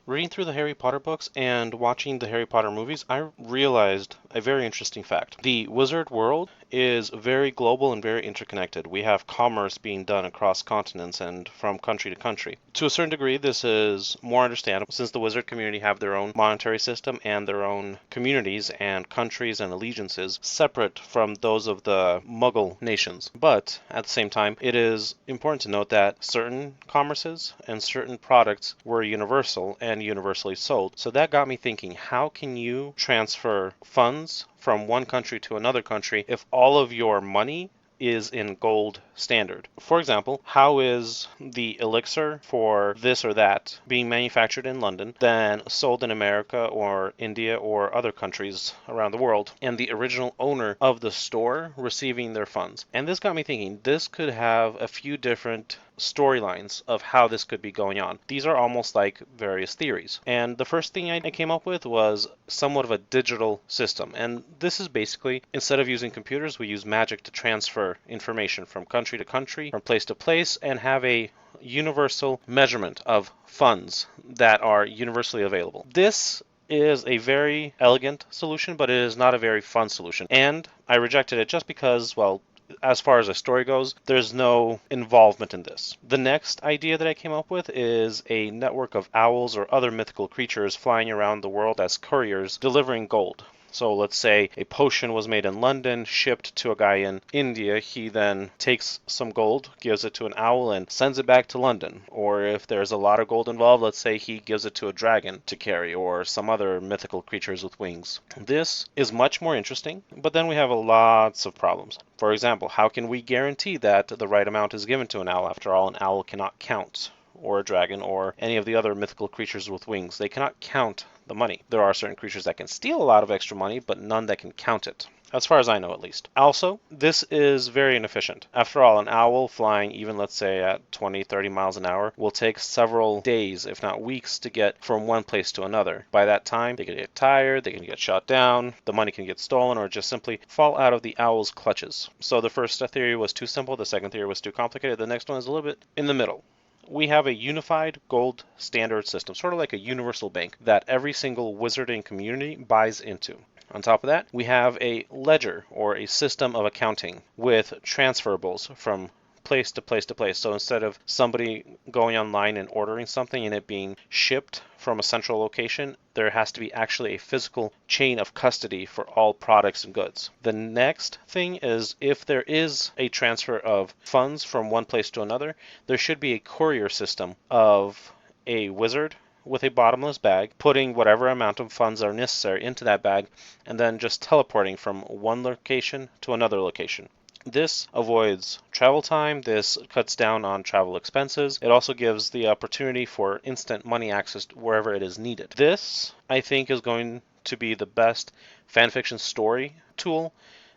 Reading through the Harry Potter books and watching the Harry Potter movies, I realized a very interesting fact. The wizard world is very global and very interconnected. We have commerce being done across continents and from country to country. To a certain degree, this is more understandable since the wizard community have their own monetary system and their own communities and countries and allegiances separate from those of the Muggle nations. But at the same time, it is important to note that certain commerces and certain products were universal and universally sold. So that got me thinking, how can you transfer funds from one country to another country if all of your money is in gold standard? For example, how is the elixir for this or that being manufactured in London, then sold in America or India or other countries around the world, and the original owner of the store receiving their funds? And this got me thinking, this could have a few different storylines of how this could be going on. These are almost like various theories. And the first thing I came up with was somewhat of a digital system. And this is basically, instead of using computers, we use magic to transfer information from country to country, from place to place, and have a universal measurement of funds that are universally available. This is a very elegant solution, but it is not a very fun solution. And I rejected it just because, well, as far as the story goes, there's no involvement in this. The next idea that I came up with is a network of owls or other mythical creatures flying around the world as couriers delivering gold. So let's say a potion was made in London, shipped to a guy in India. He then takes some gold, gives it to an owl, and sends it back to London. Or if there's a lot of gold involved, let's say he gives it to a dragon to carry, or some other mythical creatures with wings. This is much more interesting, but then we have lots of problems. For example, how can we guarantee that the right amount is given to an owl? After all, an owl cannot count, or a dragon, or any of the other mythical creatures with wings. They cannot count the money. There are certain creatures that can steal a lot of extra money, but none that can count it. As far as I know, at least. Also, this is very inefficient. After all, an owl flying even, let's say, at 20, 30 miles an hour will take several days, if not weeks, to get from one place to another. By that time, they can get tired, they can get shot down, the money can get stolen, or just simply fall out of the owl's clutches. So the first theory was too simple, the second theory was too complicated, the next one is a little bit in the middle. We have a unified gold standard system, sort of like a universal bank that every single wizarding community buys into. On top of that, we have a ledger or a system of accounting with transferables from place to place to place. So instead of somebody going online and ordering something and it being shipped from a central location, there has to be actually a physical chain of custody for all products and goods. The next thing is, if there is a transfer of funds from one place to another, there should be a courier system of a wizard with a bottomless bag, putting whatever amount of funds are necessary into that bag, and then just teleporting from one location to another location. This avoids travel time, this cuts down on travel expenses. It also gives the opportunity for instant money access wherever it is needed. This, I think, is going to be the best fanfiction story tool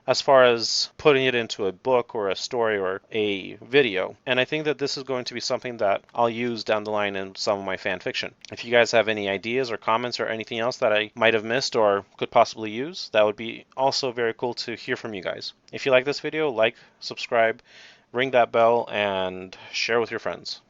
as far as putting it into a book or a story or a video. And I think that this is going to be something that I'll use down the line in some of my fan fiction. If you guys have any ideas or comments or anything else that I might have missed or could possibly use, that would be also very cool to hear from you guys. If you like this video, like, subscribe, ring that bell, and share with your friends.